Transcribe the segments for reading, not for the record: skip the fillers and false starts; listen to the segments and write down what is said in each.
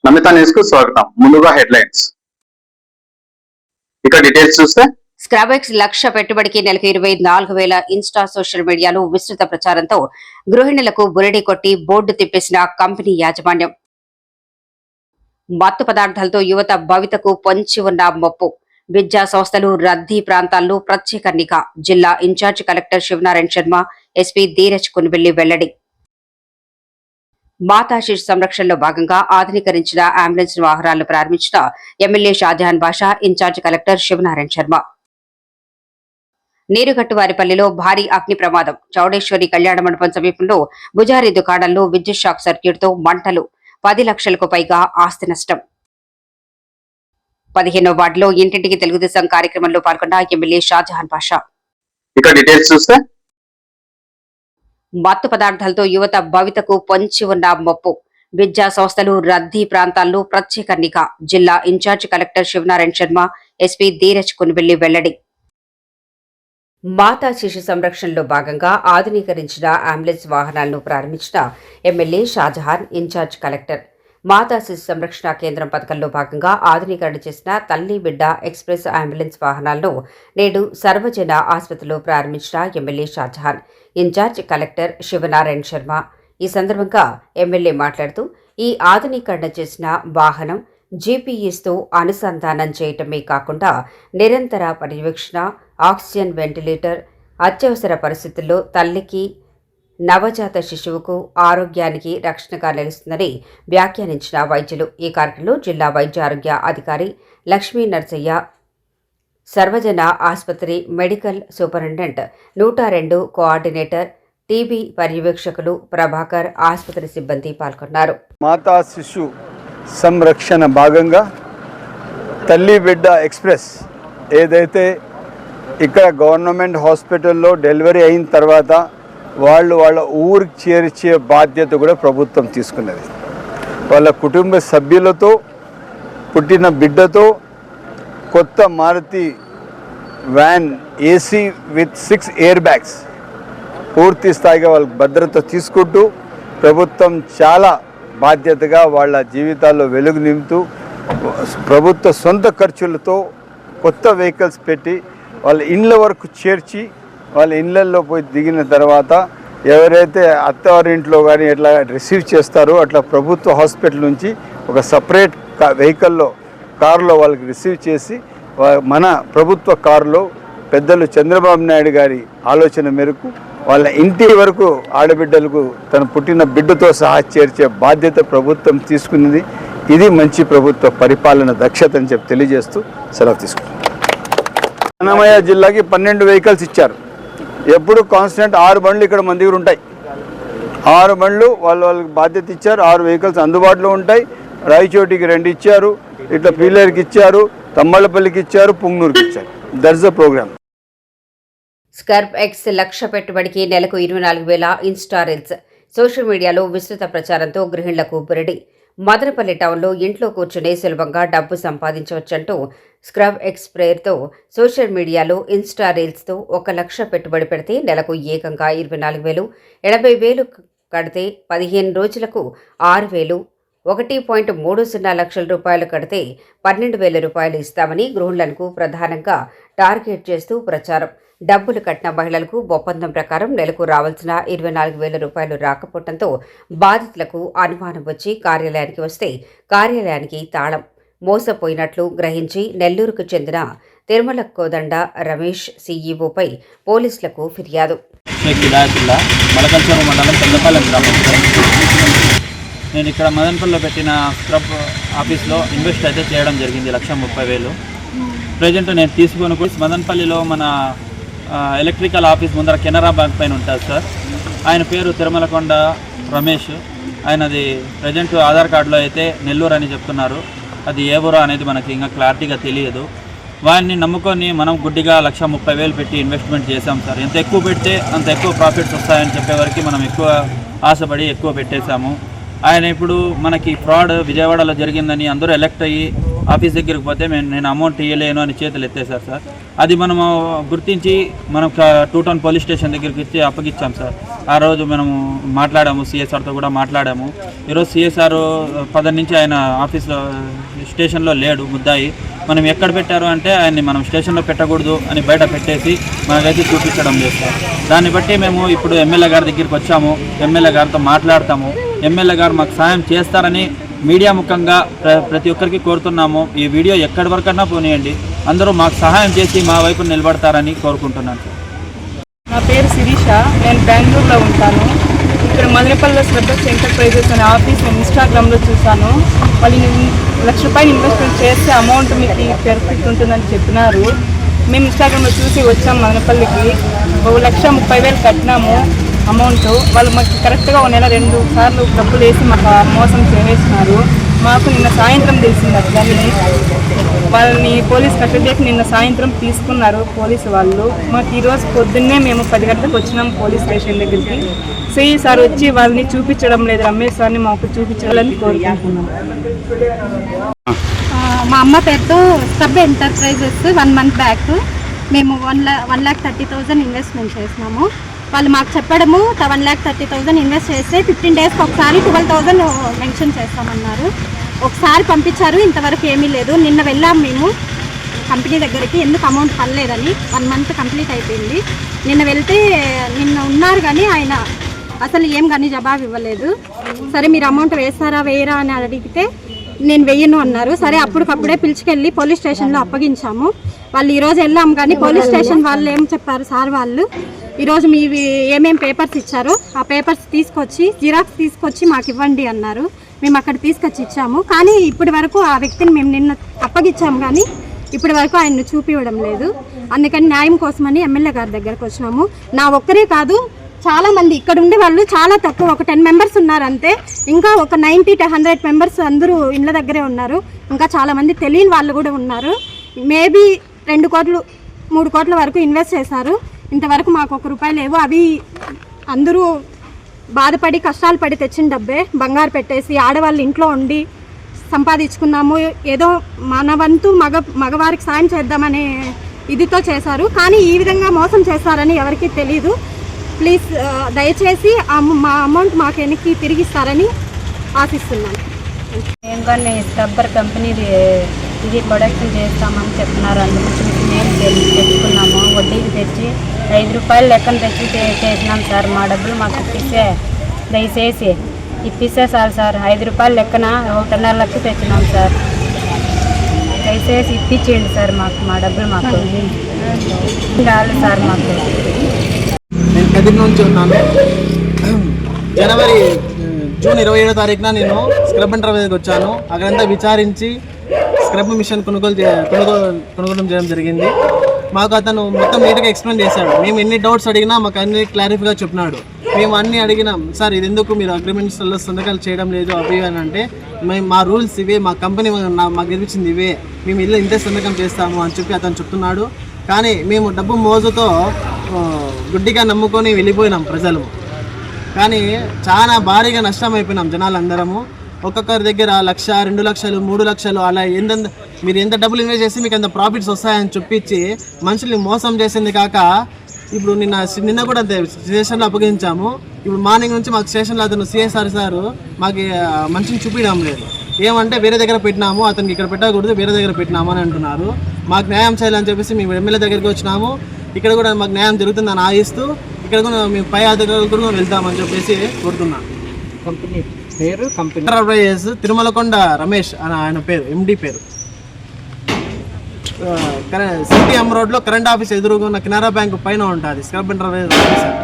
Namitha news కు స్వాగతం. ముందుగా హెడ్లైన్స్. ఇక డీటెయిల్స్ చూస్తే స్క్రాబెక్స్ లక్ష పెట్టుబడికి నెలకు 24,000 ఇన్స్టా సోషల్ మీడియాలో విస్తృత ప్రచారంతో గృహిణులకు బురడి కొట్టి బోర్డు తిప్పేసిన కంపెనీ యాజమాన్యం. మత్తు పదార్థాలతో యువత భవితకు పొంచి ఉన్న మొప్పు. విద్యా సంస్థలు రద్దీ ప్రాంతాల్లో ప్రత్యేక నిఘా. జిల్లా incharge collector Sivanarayana Sharma, SP Dheeraj Kunbelli వెల్లడి. మాతా శిశు సంరక్షణలో భాగంగా ఆధునీకరించిన అంబులెన్స్ వాహనాలను ప్రారంభించిన MLA Shahjahan Basha, incharge collector Sivanarayana Sharma. నీరుగట్టువారిపల్లిలో భారీ అగ్ని ప్రమాదం. చౌడేశ్వరి కళ్యాణ మండపం సమీపంలో బుజారీ దుకాణంలో విద్యుత్ షాక్ సర్క్యూట్తో మంటలు. 10 లక్షలకు పైగా ఆస్తి నష్టం. 15వ వార్డులో ఇంటింటికి తెలుగుదేశం కార్యక్రమంలో పాల్గొన్న ఎమ్మెల్యే షాజహాన్ బాషా. ఇక డీటెయిల్స్ చూస్తే మత్తు పదార్థాలతో యువత భవితకు పొంచి ఉన్న మొప్పు. విద్యా సంస్థలు రద్దీ ప్రాంతాల్లో ప్రత్యేక నిఘా. జిల్లా incharge collector Sivanarayana Sharma, SP Dheeraj Kunbelli వెల్లడి. మాతా శిశు సంరక్షణలో భాగంగా ఆధునీకరించిన అంబులెన్స్ వాహనాలను ప్రారంభించిన ఎమ్మెల్యే షాజహాన్, ఇన్ఛార్జ్ కలెక్టర్. మాతా శిశు సంరక్షణ కేంద్రం పథకంలో భాగంగా ఆధునీకరణ చేసిన తల్లి బిడ్డ ఎక్స్ప్రెస్ అంబులెన్స్ వాహనాలను నేడు సర్వజన ఆసుపత్రిలో ప్రారంభించిన MLA Shahjahan, incharge collector Sivanarayana Sharma. ఈ సందర్భంగా ఎమ్మెల్యే మాట్లాడుతూ ఈ ఆధునీకరణ చేసిన వాహనం జీపీఎస్తో అనుసంధానం చేయటమే కాకుండా నిరంతర పర్యవేక్షణ, ఆక్సిజన్ వెంటిలేటర్, అత్యవసర పరిస్థితుల్లో తల్లికి, నవజాత శిశువుకు ఆరోగ్యానికి రక్షణగా నిలుస్తుందని వ్యాఖ్యానించిన వైద్యులు. ఈ కార్యక్రమంలో జిల్లా వైద్య ఆరోగ్య అధికారి లక్ష్మీ నర్సయ్య, సర్వజన ఆసుపత్రి మెడికల్ సూపరింటెండెంట్ 102 కోఆర్డినేటర్, టీబీ పర్యవేక్షకులు ప్రభాకర్, ఆసుపత్రి సిబ్బంది పాల్గొన్నారు. మాతా శిశు సంరక్షణ భాగంగా తల్లి బిడ్డ ఎక్స్ప్రెస్ ఏదైతే ఇక్కడ గవర్నమెంట్ హాస్పిటల్లో డెలివరీ అయిన తర్వాత వాళ్ళ ఊరికి చేర్చే బాధ్యత కూడా ప్రభుత్వం తీసుకున్నది. వాళ్ళ కుటుంబ సభ్యులతో, పుట్టిన బిడ్డతో కొత్త Maruti van AC with 6 air bags పూర్తి స్థాయిగా వాళ్ళ భద్రత తీసుకుంటూ ప్రభుత్వం చాలా బాధ్యతగా వాళ్ళ జీవితాల్లో వెలుగు నింపుతూ ప్రభుత్వ సొంత ఖర్చులతో కొత్త వెహికల్స్ పెట్టి వాళ్ళ ఇండ్ల వరకు చేర్చి వాళ్ళ ఇళ్ళల్లో పోయి దిగిన తర్వాత ఎవరైతే అత్తవారింట్లో కానీ ఎట్లా రిసీవ్ చేస్తారో అట్లా ప్రభుత్వ హాస్పిటల్ నుంచి ఒక సపరేట్ కారులో వాళ్ళకి రిసీవ్ చేసి మన ప్రభుత్వ కారులో పెద్దలు చంద్రబాబు నాయుడు గారి ఆలోచన మేరకు వాళ్ళ ఇంటి వరకు ఆడబిడ్డలకు తన పుట్టిన బిడ్డతో సహా చేర్చే బాధ్యత ప్రభుత్వం తీసుకున్నది. ఇది మంచి ప్రభుత్వ పరిపాలన దక్షత అని చెప్పి తెలియజేస్తూ సెలవు తీసుకున్నాం. అన్నమయ్య జిల్లాకి 12 వెహికల్స్ ఇచ్చారు. ఎప్పుడు కాన్స్టెంట్ 6 బండ్లు ఇక్కడ మన దగ్గర ఉంటాయి. 6 బండ్లు వాళ్ళకి బాధ్యత ఇచ్చారు. 6 వెహికల్స్ అందుబాటులో ఉంటాయి. రాయచోటికి 2 ఇచ్చారు, ఇట్లా పీలేరుకి ఇచ్చారు, తమ్మళ్ళపల్లికి ఇచ్చారు, పుంగనూరుకి ఇచ్చారు. That's the program. స్కర్బ్ ఎక్స్ లక్ష పెట్టుబడికి నెలకు 24,000 ఇన్స్టా రీల్స్. సోషల్ మీడియాలో విస్తృత ప్రచారంతో గృహిణులకు బురడి. మదనపల్లి టౌన్లో ఇంట్లో కూర్చునే సులభంగా డబ్బు సంపాదించవచ్చంటూ స్క్రబ్ ఎక్స్ పేరుతో సోషల్ మీడియాలో ఇన్స్టా రీల్స్తో 1 లక్ష పెట్టుబడి పెడితే నెలకు ఏకంగా 24,000, 80,000 కడితే 15 రోజులకు 6,000, 1.30 లక్షల రూపాయలు కడితే 12,000 రూపాయలు ఇస్తామని గృహిణులకు ప్రధానంగా టార్గెట్ చేస్తూ ప్రచారం. డబ్బులు కట్టిన మహిళలకు ఒప్పందం ప్రకారం నెలకు రావాల్సిన 24,000 రూపాయలు రాకపోవడంతో బాధితులకు అనుమానం వచ్చి కార్యాలయానికి వస్తే కార్యాలయానికి తాళం. మోసపోయినట్లు గ్రహించి నెల్లూరుకు చెందిన తిరుమల కోదండ రమేష్ సీఈఓపై పోలీసులకు ఫిర్యాదు. నేను ఇక్కడ మదనపల్లిలో పెట్టిన స్క్రబ్ ఆఫీస్లో ఇన్వెస్ట్ అయితే చేయడం జరిగింది 1,30,000. ప్రజెంట్ నేను తీసుకొని మదనపల్లిలో మన ఎలక్ట్రికల్ ఆఫీస్ ముందర కెనరా బ్యాంక్ పైన ఉంటుంది సార్. ఆయన పేరు తిరుమలకొండ రమేష్. ఆయనది ప్రజెంట్ ఆధార్ కార్డులో అయితే నెల్లూరు అని చెప్తున్నారు. అది ఏ ఊరో అనేది మనకి ఇంకా క్లారిటీగా తెలియదు. వారిని నమ్ముకొని మనం గుడ్డిగా 1,30,000 పెట్టి ఇన్వెస్ట్మెంట్ చేశాం సార్. ఎంత ఎక్కువ పెడితే అంత ఎక్కువ ప్రాఫిట్స్ వస్తాయని చెప్పేవరకు మనం ఎక్కువ ఆశపడి ఎక్కువ పెట్టేశాము. ఆయన ఇప్పుడు మనకి ఫ్రాడ్ విజయవాడలో జరిగిందని అందరూ ఎలక్ట్ అయ్యి ఆఫీస్ దగ్గరికి పోతే నేను అమౌంట్ ఇవ్వలేను అని చేతులు ఎత్తేసారు సార్. అది మనము గుర్తించి మనం 2 టౌన్ పోలీస్ స్టేషన్ దగ్గరికి ఇచ్చి అప్పగిచ్చాం సార్. ఆ రోజు మనము మాట్లాడాము, సిఎస్ఆర్తో కూడా మాట్లాడాము. ఈరోజు సిఎస్ఆర్ 10 నుంచి ఆయన ఆఫీస్లో స్టేషన్లో లేడు ముద్దాయి. మనం ఎక్కడ పెట్టారు అంటే ఆయన్ని మనం స్టేషన్లో పెట్టకూడదు అని బయట పెట్టేసి మనకైతే చూపించడం లేదు సార్. దాన్ని బట్టి మేము ఇప్పుడు ఎమ్మెల్యే గారి దగ్గరికి వచ్చాము, ఎమ్మెల్యే గారితో మాట్లాడతాము. ఎమ్మెల్యే గారు మాకు సాయం చేస్తారని మీడియా ముఖంగా ప్రతి ఒక్కరికి కోరుతున్నాము. ఈ వీడియో ఎక్కడి వరకన్నా పోనీయండి, అందరూ మాకు సహాయం చేసి మా వైపు నిలబడతారని కోరుకుంటున్నాను సార్. నా పేరు శిరీష, నేను బెంగళూరులో ఉంటాను. ఇక్కడ మదనపల్లిలో శ్రద్ధ ఎంటర్ప్రైజెస్ అనే ఆఫీస్ నేను ఇన్స్టాగ్రామ్లో చూశాను. వాళ్ళు ₹1,00,000 ఇన్వెస్ట్మెంట్ చేస్తే అమౌంట్ మీకు పెర్ఫెక్ట్ ఉంటుందని చెప్పినారు. మేము ఇన్స్టాగ్రామ్లో చూసి వచ్చాం మదనపల్లికి. 1,30,000 కట్టినాము అమౌంట్. వాళ్ళు మాకు కరెక్ట్గా 1 నెల 2 సార్లు డబ్బులు వేసి మాకు మోసం చేసేసినారు. మాకు నిన్న సాయంత్రం తెలిసింది అట్లని. వాళ్ళని పోలీస్ కస్టడీకి నిన్న సాయంత్రం తీసుకున్నారు పోలీసు వాళ్ళు. మాకు ఈరోజు పొద్దున్నే మేము 10 గంటలకు వచ్చినాం పోలీస్ స్టేషన్ దగ్గరికి. సిఐ సార్ వచ్చి వాళ్ళని చూపించడం లేదు, రమేష్ సార్ని మాకు చూపించాలని కోరుకుంటున్నాం. మా అమ్మ పేరుతో స్టబ్ ఎంటర్ప్రైజెస్ 1 మంత్ బ్యాక్ మేము 1,30,000 ఇన్వెస్ట్మెంట్ చేసినాము. వాళ్ళు మాకు చెప్పడము 1,30,000 ఇన్వెస్ట్ చేస్తే 15 డేస్కి ఒకసారి 12,000 మెన్షన్ చేస్తామన్నారు. ఒకసారి పంపించారు, ఇంతవరకు ఏమీ లేదు. నిన్న వెళ్ళాం మేము కంపెనీ దగ్గరికి, ఎందుకు అమౌంట్ పడలేదని. 1 మంత్ కంప్లీట్ అయిపోయింది. నిన్న వెళ్తే నిన్న ఉన్నారు కానీ ఆయన అసలు ఏం కానీ జవాబు ఇవ్వలేదు. సరే మీరు అమౌంట్ వేస్తారా వేయరా అని అడిగితే నేను వెయ్యను అన్నారు. సరే అప్పటికప్పుడే పిలుచుకెళ్ళి పోలీస్ స్టేషన్లో అప్పగించాము. వాళ్ళు ఈరోజు వెళ్ళాము కానీ పోలీస్ స్టేషన్ వాళ్ళు ఏం చెప్పారు సార్ వాళ్ళు, ఈరోజు మీవి ఏమేం పేపర్స్ ఇచ్చారో ఆ పేపర్స్ తీసుకొచ్చి జిరాక్స్ తీసుకొచ్చి మాకు ఇవ్వండి అన్నారు. మేము అక్కడ తీసుకొచ్చి ఇచ్చాము. కానీ ఇప్పటి వరకు ఆ వ్యక్తిని మేము నిన్న అప్పగిచ్చాము కానీ ఇప్పటి వరకు ఆయన్ని చూపివ్వడం లేదు. అందుకని న్యాయం కోసమని ఎమ్మెల్యే గారి దగ్గరకు వచ్చినాము. నా ఒక్కరే కాదు, చాలామంది ఇక్కడ ఉండే వాళ్ళు చాలా తక్కువ, ఒక 10 మెంబర్స్ ఉన్నారు అంతే. ఇంకా ఒక 90 to 100 మెంబర్స్ అందరూ ఇళ్ళ దగ్గరే ఉన్నారు. ఇంకా చాలామంది తెలియని వాళ్ళు కూడా ఉన్నారు. మేబీ 2 కోట్లు 3 కోట్ల వరకు ఇన్వెస్ట్ చేశారు. ఇంతవరకు మాకు ₹1 లేవు. అవి అందరూ బాధపడి కష్టాలు పడి తెచ్చిన డబ్బే, బంగారు పెట్టేసి ఆడవాళ్ళు ఇంట్లో ఉండి సంపాదించుకున్నాము. ఏదో మన వంతు మగవారికి సాయం చేద్దామనే ఇదితో చేశారు. కానీ ఈ విధంగా మోసం చేస్తారని ఎవరికీ తెలీదు. ప్లీజ్ దయచేసి మా అమౌంట్ మాకు వెనక్కి తిరిగిస్తారని ఆశిస్తున్నాను. మేము కానీ స్క్రబ్బర్ కంపెనీది ఇది ప్రొడక్షన్ చేస్తామని చెప్తున్నారు. అందుకు చూసి మేము తెచ్చుకున్నాము. వడ్డీకి తెచ్చి ₹5 లెక్కన తెచ్చి చేసినాం సార్. మా డబ్బులు మాకు ఇప్పిస్తే దయచేసి ఇప్పిస్తే సార్ ₹5 లెక్కన 1.5 లక్షలు తెచ్చినాం సార్. దయచేసి ఇప్పించేయండి సార్ మాకు మా డబ్బులు మాకు కావాలి సార్. మాకు నేను కదిరి నుంచి ఉన్నాను. జూన్ 27వ తారీఖున నేను స్క్రబ్ ఎంటర్ప్రైజ్కి వచ్చాను. అక్కడంతా విచారించి స్క్రబ్ మిషన్ కొనుగోలు చేయడం జరిగింది. మాకు అతను మొత్తం నీట్గా ఎక్స్ప్లెయిన్ చేశాడు. మేము ఎన్ని డౌట్స్ అడిగినా మాకు అన్ని క్లారిఫైగా చెప్పినాడు. మేము అన్నీ అడిగినాం, సార్ ఇది ఎందుకు మీరు అగ్రిమెంట్స్లో సంతకాలు చేయడం లేదు అవి అని అంటే, మేము మా రూల్స్ ఇవే, మా కంపెనీ మాకు గెలిపించింది ఇవే, మేము ఇల్లు ఇంతే సంతకం చేస్తాము అని చెప్పి అతను చెప్తున్నాడు. కానీ మేము డబ్బు మోజుతో గుడ్డిగా నమ్ముకొని వెళ్ళిపోయినాం ప్రజలు. కానీ చాలా భారీగా నష్టం అయిపోయినాం జనాలందరము. ఒక్కొక్కరి దగ్గర 1,00,000, 2 లక్షలు, 3 లక్షలు అలా మీరు ఎంత డబ్బులు ఇన్వెస్ట్ చేసి మీకు అంత ప్రాఫిట్స్ వస్తాయని చూపించి మనుషుల్ని మోసం చేసింది కాక ఇప్పుడు నిన్న కూడా అంతే స్టేషన్లో అప్పగించాము. ఇప్పుడు మార్నింగ్ నుంచి మాకు స్టేషన్లో అతను సిఎస్ఆర్ సార్ మాకు మనిషిని చూపించడం లేదు. ఏమంటే వేరే దగ్గర పెట్టినాము, అతనికి ఇక్కడ పెట్టకూడదు, వేరే దగ్గర పెట్టినాము అని అంటున్నారు. మాకు న్యాయం చేయాలని చెప్పేసి మేము ఎమ్మెల్యే దగ్గరికి వచ్చినాము. ఇక్కడ కూడా మాకు న్యాయం జరుగుతుందని ఆశిస్తూ ఇక్కడ కూడా మేము పై అధికారులు కూడా వెళ్తామని చెప్పేసి కోరుతున్నాను. కంపెనీ పేరు ఎంటర్ప్రైజెస్ తిరుమలకొండ రమేష్ అని ఆయన పేరు, ఎండి పేరు. సిటీఎం రోడ్లో కరెంట్ ఆఫీస్ ఎదురుగా ఉన్న కెనరా బ్యాంక్ పైన ఉంటుంది స్క్రబ్ ఎంటర్ప్రైజెస్ ఆఫీసర్.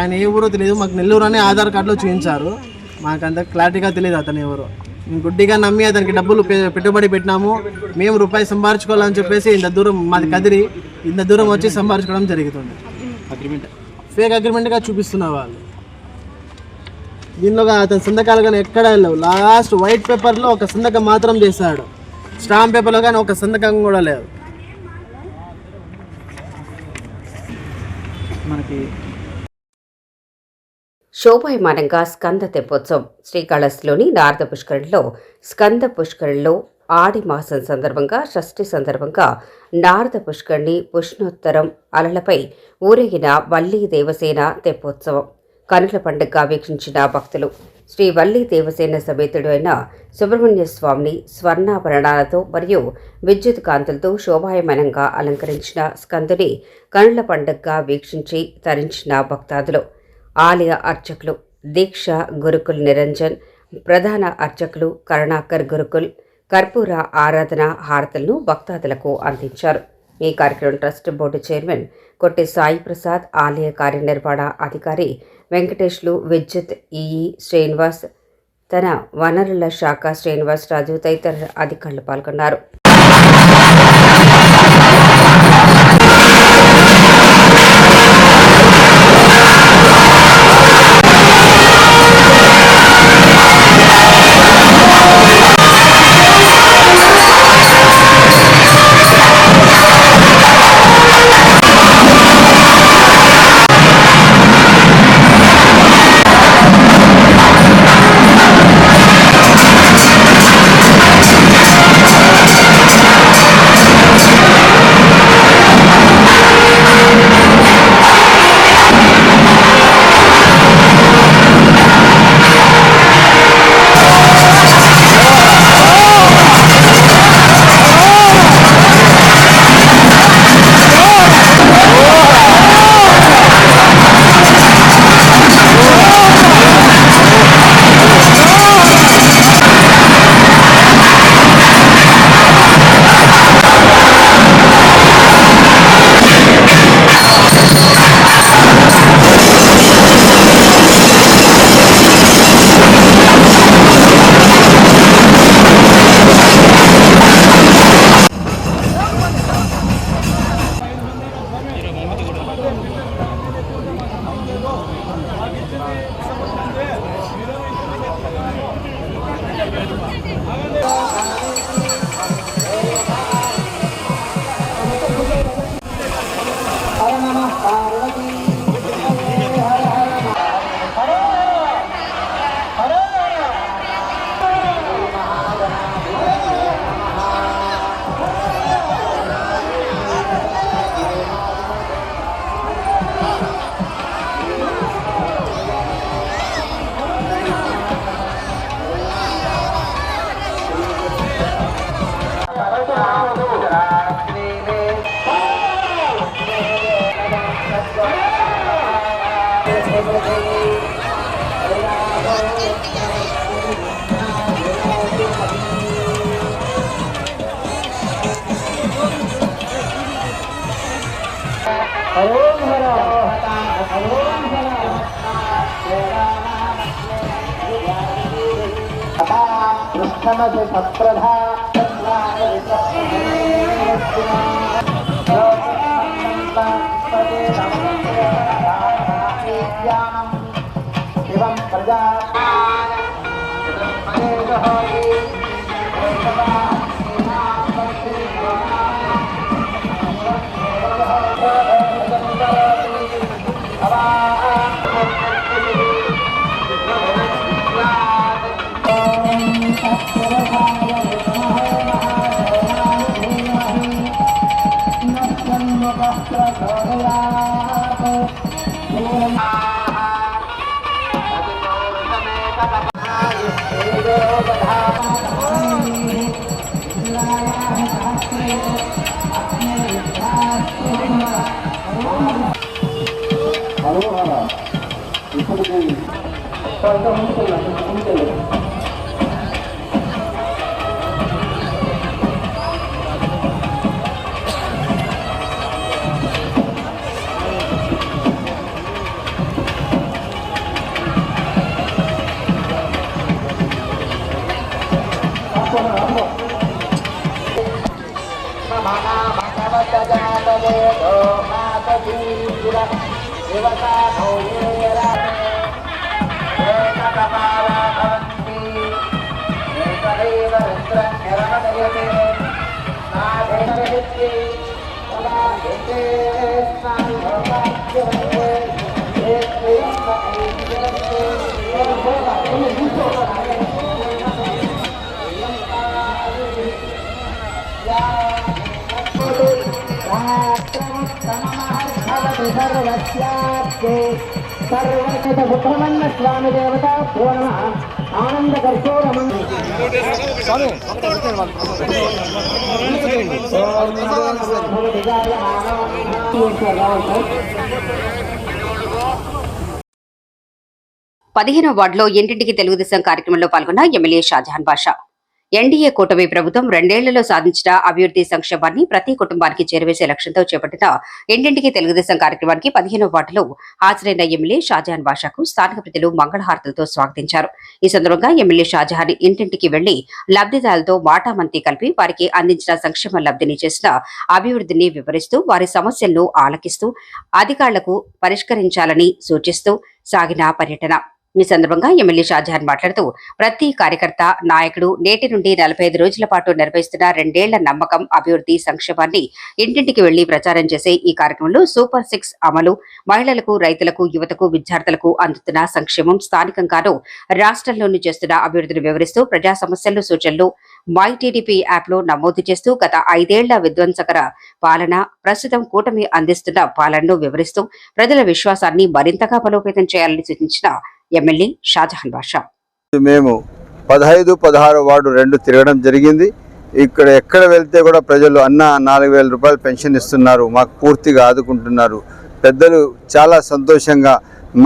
ఆయన ఏ ఊరో తెలియదు, మాకు నెల్లూరు అని ఆధార్ కార్డులో చూపించారు. మాకు అంత క్లారిటీగా తెలియదు అతను ఎవరు. మేము గుడ్డిగా నమ్మి అతనికి డబ్బులు పెట్టుబడి పెట్టినాము. మేము రూపాయి సంపాదించుకోవాలని చెప్పేసి ఇంత దూరం, మాది కదిరి, ఇంత దూరం వచ్చి సంపాదించుకోవడం జరుగుతుంది. ఫేక్ అగ్రిమెంట్గా చూపిస్తున్న వాళ్ళు. దీనిలో అతని సంతకాలు కానీ ఎక్కడ లేవు. లాస్ట్ వైట్ పేపర్లో ఒక సంతకం మాత్రం చేశాడు, స్టాంప్ పేపర్లో కానీ ఒక సంతకం కూడా లేదు. మనకి శోభాయమానంగా స్కంద తెప్పోత్సవం శ్రీకాళహస్తిలోని నారద పుష్కరంలో స్కంద పుష్కరంలో ఆడి మాసం సందర్భంగా షష్ఠి సందర్భంగా నారద పుష్కరిణి పుష్ణోత్తరం అలలపై ఊరేగిన వల్లీ దేవసేన తెప్పోత్సవం కనుల పండుగగా వీక్షించిన భక్తులు. శ్రీ వల్లీ దేవసేన సమేతుడు అయిన సుబ్రహ్మణ్య స్వామిని స్వర్ణాభరణాలతో మరియు విద్యుత్ కాంతులతో శోభాయమానంగా అలంకరించిన స్కందుని కనుల పండుగగా వీక్షించి తరించిన భక్తాదులు. ఆలయ అర్చకులు దీక్ష గురుకుల్ నిరంజన్, ప్రధాన అర్చకులు కరుణాకర్ గురుకుల్ కర్పూర ఆరాధన హారతులను భక్తాదులకు అందించారు. ఈ కార్యక్రమం ట్రస్ట్ బోర్డు చైర్మన్ కొట్టి సాయి ప్రసాద్, ఆలయ కార్యనిర్వహణ అధికారి వెంకటేష్లు, విద్యుత్ ఈఈ శ్రీనివాస్, తన వనరుల శాఖ శ్రీనివాస్ రాజు తదితర అధికారులు పాల్గొన్నారు. Thank you. పదిహేనవ వార్డులో ఇంటింటికి తెలుగుదేశం కార్యక్రమంలో పాల్గొన్న ఎమ్మెల్యే షాజహాన్ బాషా. ఎన్డీఏ కూటమి ప్రభుత్వం 2 ఏళ్లలో సాధించిన అభివృద్ధి సంక్షేమాన్ని ప్రతి కుటుంబానికి చేరవేసే లక్ష్యంతో చేపట్టిన ఇంటింటికి తెలుగుదేశం కార్యక్రమానికి 15వ వార్డులో హాజరైన ఎమ్మెల్యే షాజహాన్ బాషాకు స్థానిక ప్రజలు మంగళహారతులతో స్వాగతించారు. ఈ సందర్భంగా ఎమ్మెల్యే షాజహాన్ ఇంటింటికి వెళ్లి లబ్ధిదారులతో మాటామంతి కలిపి వారికి అందించిన సంక్షేమ లబ్ధిని చేసిన అభివృద్ధిని వివరిస్తూ వారి సమస్యలను ఆలకిస్తూ అధికారులకు పరిష్కరించాలని సూచిస్తూ సాగిన పర్యటన. ఈ సందర్భంగా ఎమ్మెల్యే షాజహాన్ మాట్లాడుతూ ప్రతి కార్యకర్త నాయకుడు నేటి నుండి 45 రోజుల పాటు నిర్వహిస్తున్న 2 ఏళ్ల నమ్మకం అభివృద్ధి సంక్షేమాన్ని ఇంటింటికి వెళ్లి ప్రచారం చేసే ఈ కార్యక్రమంలో సూపర్ 6 అమలు, మహిళలకు, రైతులకు, యువతకు, విద్యార్థులకు అందుతున్న సంక్షేమం, స్థానికంగానూ రాష్ట్రంలోనూ చేస్తున్న అభివృద్ధిని వివరిస్తూ ప్రజా సమస్యలు, సూచనలు మైటీడీపీ యాప్ లో నమోదు చేస్తూ గత 5 ఏళ్ల విధ్వంసకర పాలన, ప్రస్తుతం కూటమి అందిస్తున్న పాలనను వివరిస్తూ ప్రజల విశ్వాసాన్ని మరింతగా బలోపేతం చేయాలని సూచించిన ఎమ్మెల్యే షాజహాన్ బాషా. మేము 15, 16 వార్డు 2 తిరగడం జరిగింది. ఇక్కడ ఎక్కడ వెళ్తే కూడా ప్రజలు అన్న 4,000 రూపాయలు పెన్షన్ ఇస్తున్నారు, మాకు పూర్తిగా ఆదుకుంటున్నారు. పెద్దలు చాలా సంతోషంగా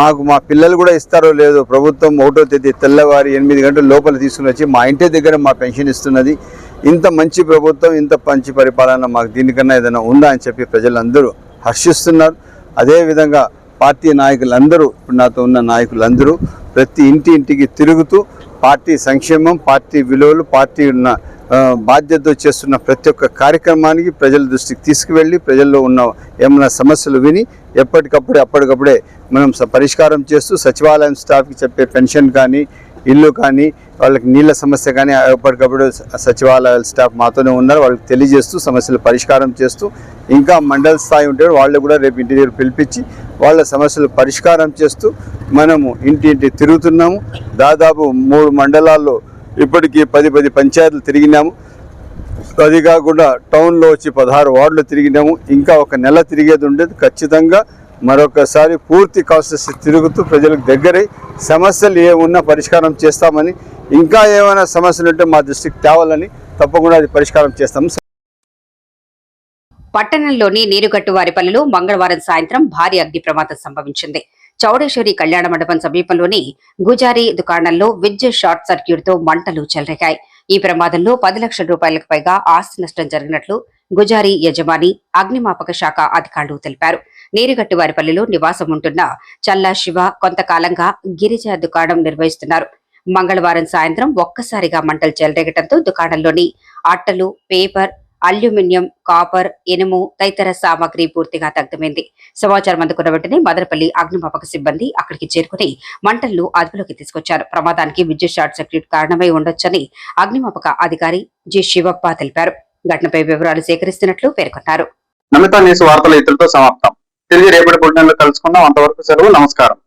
మాకు మా పిల్లలు కూడా ఇస్తారో లేదో ప్రభుత్వం 1వ తేదీ తెల్లవారి 8 గంటల లోపల తీసుకుని వచ్చి మా ఇంటి దగ్గర మా పెన్షన్ ఇస్తున్నది. ఇంత మంచి ప్రభుత్వం, ఇంత మంచి పరిపాలన మాకు దీనికన్నా ఏదైనా ఉందా అని చెప్పి ప్రజలందరూ హర్షిస్తున్నారు. అదేవిధంగా పార్టీ నాయకులందరూ, ఇప్పుడు నాతో ఉన్న నాయకులందరూ ప్రతి ఇంటికి తిరుగుతూ పార్టీ సంక్షేమం, పార్టీ విలువలు, పార్టీ ఉన్న బాధ్యతతో చేస్తున్న ప్రతి ఒక్క కార్యక్రమానికి ప్రజల దృష్టికి తీసుకువెళ్ళి ప్రజల్లో ఉన్న ఏమైనా సమస్యలు విని అప్పటికప్పుడే మనం పరిష్కారం చేస్తూ సచివాలయం స్టాఫ్కి చెప్పే పెన్షన్ కానీ, ఇల్లు కానీ, వాళ్ళకి నీళ్ళ సమస్య కానీ ఎప్పటికప్పుడు సచివాలయాల స్టాఫ్ మాతోనే ఉన్నారు, వాళ్ళకి తెలియజేస్తూ సమస్యలు పరిష్కారం చేస్తూ, ఇంకా మండల స్థాయి ఉంటే వాళ్ళు కూడా రేపు ఇంటి దగ్గర పిలిపించి వాళ్ళ సమస్యలు పరిష్కారం చేస్తూ మనము ఇంటి తిరుగుతున్నాము. దాదాపు 3 మండలాల్లో ఇప్పటికీ 10 పంచాయతీలు తిరిగినాము. అది కాకుండా టౌన్లో వచ్చి 16 వార్డులు తిరిగినాము. ఇంకా ఒక నెల తిరిగేది ఉండేది. ఖచ్చితంగా మరొకసారి పూర్తి కాన్స్టిట్యూన్సీ తిరుగుతూ ప్రజలకు దగ్గరై సమస్యలు ఏమున్నా పరిష్కారం చేస్తామని, ఇంకా ఏమైనా సమస్యలు ఉంటే మా దృష్టికి తేవాలని తప్పకుండా అది పరిష్కారం చేస్తాము. పట్టణంలోని నీరుగట్టువారిపల్లిలో మంగళవారం సాయంత్రం భారీ అగ్ని ప్రమాదం సంభవించింది. చౌడేశ్వరి కళ్యాణ మండపం సమీపంలోని గుజారీ దుకాణంలో విద్యుత్ షార్ట్ సర్క్యూట్ తో మంటలు చెలరేగాయి. ఈ ప్రమాదంలో 10 లక్షల రూపాయలకు పైగా ఆస్తి నష్టం జరిగినట్లు గుజారీ యజమాని, అగ్నిమాపక శాఖ అధికారులు తెలిపారు. నీరుగట్టువారిపల్లిలో నివాసం ఉంటున్న చల్లా శివ కొంతకాలంగా గిరిజ దుకాణం నిర్వహిస్తున్నారు. మంగళవారం సాయంత్రం ఒక్కసారిగా మంటలు చెలరేగటంతో దుకాణంలోని అట్టలు, పేపర్, అల్యూమినియం, కాపర్, ఇనుము తదితర సామాగ్రి పూర్తిగా దగ్ధమైంది. సమాచారం అందుకున్న వెంటనే మదనపల్లి అగ్నిమాపక సిబ్బంది అక్కడికి చేరుకుని మంటలను అదుపులోకి తీసుకొచ్చారు. ప్రమాదానికి విద్యుత్ షార్ట్ సర్క్యూట్ కారణమై ఉండొచ్చని అగ్నిమాపక అధికారి జి శివప్ప తెలిపారు. ఘటనపై వివరాలు సేకరిస్తున్నట్లు పేర్కొన్నారు. నమిత న్యూస్ వార్తలు ఇతరులతో సమాప్తం. తిరిగి రేపటి బులెటిన్లో కలుసుకుందాం. అంతవరకు సెలవు. నమస్కారం.